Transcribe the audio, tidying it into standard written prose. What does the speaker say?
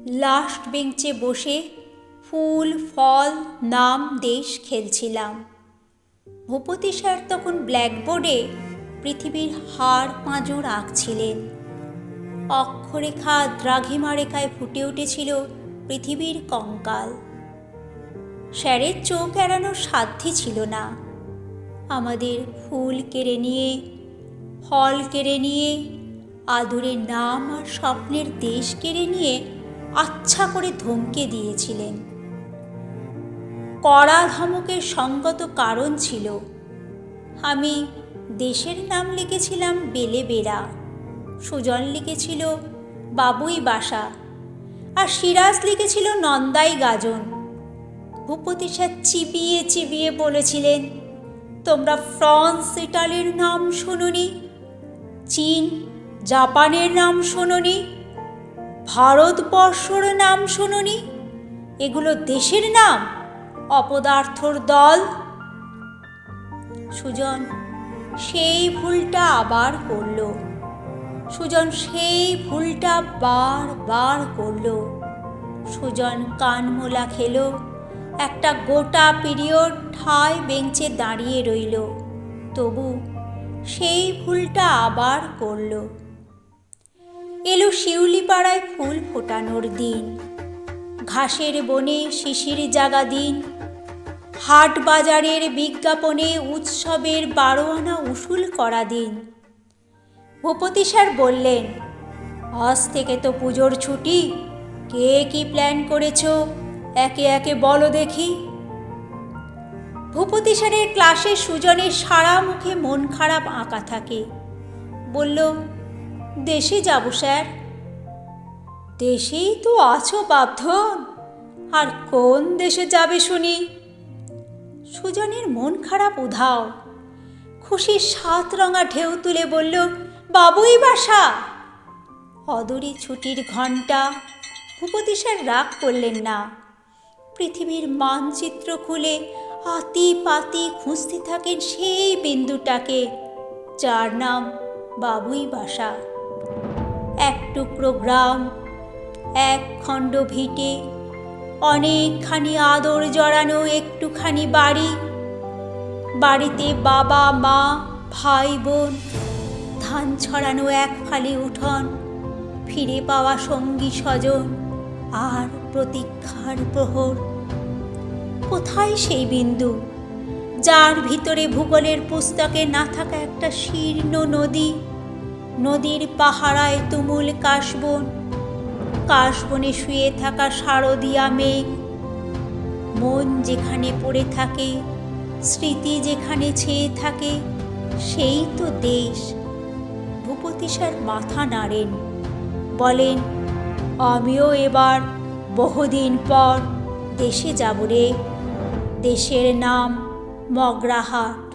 Last বেঞ্চে বসে ফুল ফল নাম দেশ খেলছিলাম। ভূপতি স্যার তখন ব্ল্যাকবোর্ডে পৃথিবীর হাড় পাঁজর আঁকছিলেন। অক্ষরেখা দ্রাঘিমা রেখায় ফুটে উঠেছিল পৃথিবীর কঙ্কাল। স্যারের চোখ এড়ানোর সাধ্যই ছিল না। আমাদের ফুল কেড়ে নিয়ে, ফল কেড়ে নিয়ে, আদুরের নাম আর স্বপ্নের দেশ কেড়ে নিয়ে আচ্ছা করে ধমকে দিয়েছিলেন। কড়া ধমকের সঙ্গত কারণ ছিল, আমি দেশের নাম লিখেছিলাম বেলে বেড়া, সুজন লিখেছিল বাবুই বাসা, আর সিরাজ লিখেছিল নন্দাই গাজন। ভূপতি স্যার চিবিয়ে চিবিয়ে বলেছিলেন, তোমরা ফ্রান্স ইটালির নাম শোনোনি, চীন জাপানের নাম শোনোনি, ভারতবর্ষর নাম শোনোনি? এগুলো দেশের নাম? অপদার্থর দল। সুজন সেই ভুলটা আবার করল। সুজন সেই ভুলটা বারবার করল। সুজন কানমোলা খেল। একটা গোটা পিরিয়ড ঠায় বেঞ্চে দাঁড়িয়ে রইল। তবু সেই ভুলটা আবার করল। এলো শিউলিপাড়ায় ফুল ফোটানোর দিন, ঘাসের বনে শিশির জাগা দিন, হাট বাজারের বিজ্ঞাপনে উৎসবের 12 আনা উসুল করা দিন। ভূপতি স্যার বললেন, আজ থেকে তো পুজোর ছুটি, কে কি প্ল্যান করেছ একে একে বলো দেখি। ভূপতি স্যারের ক্লাসে সুজনের সারা মুখে মন খারাপ আঁকা থাকে। বলল, দেশে যাব স্যার। দেশেই তো আছো বাপধন, আর কোন দেশে যাবে শুনি? সুজনের মন খারাপ উধাও। খুশির 7 রঙা ঢেউ তুলে বলল, বাবুই বাসা। অদূরে ছুটির ঘণ্টা। ভূপতি স্যার রাগ করলেন না। পৃথিবীর মানচিত্র খুলে আতি পাতি খুঁজতে থাকেন সেই বিন্দুটাকে, যার নাম বাবুই বাসা। এক টুকরো গ্রাম, এক খণ্ড ভিটে, অনেকখানি আদর জড়ানো একটুখানি বাড়ি। বাড়িতে বাবা মা ভাই বোন, ধান ছড়ানো এক ফালি উঠোন, ফিরে পাওয়া সঙ্গী স্বজন আর প্রতীক্ষার প্রহর। কোথায় সেই বিন্দু, যার ভিতরে ভূগোলের পুস্তকে না থাকা একটা শীর্ণ নদী? নদীর পাহারায় তুমুল কাশবন, কাশবনে শুয়ে থাকা শারদীয়া মেঘ। মন যেখানে পড়ে থাকে, স্মৃতি যেখানে ছেয়ে থাকে, সেই তো দেশ। ভূপতি স্যার মাথা নাড়েন, বলেন, আমিও এবার বহুদিন পর দেশে যাব রে। দেশের নাম মগরাহাট।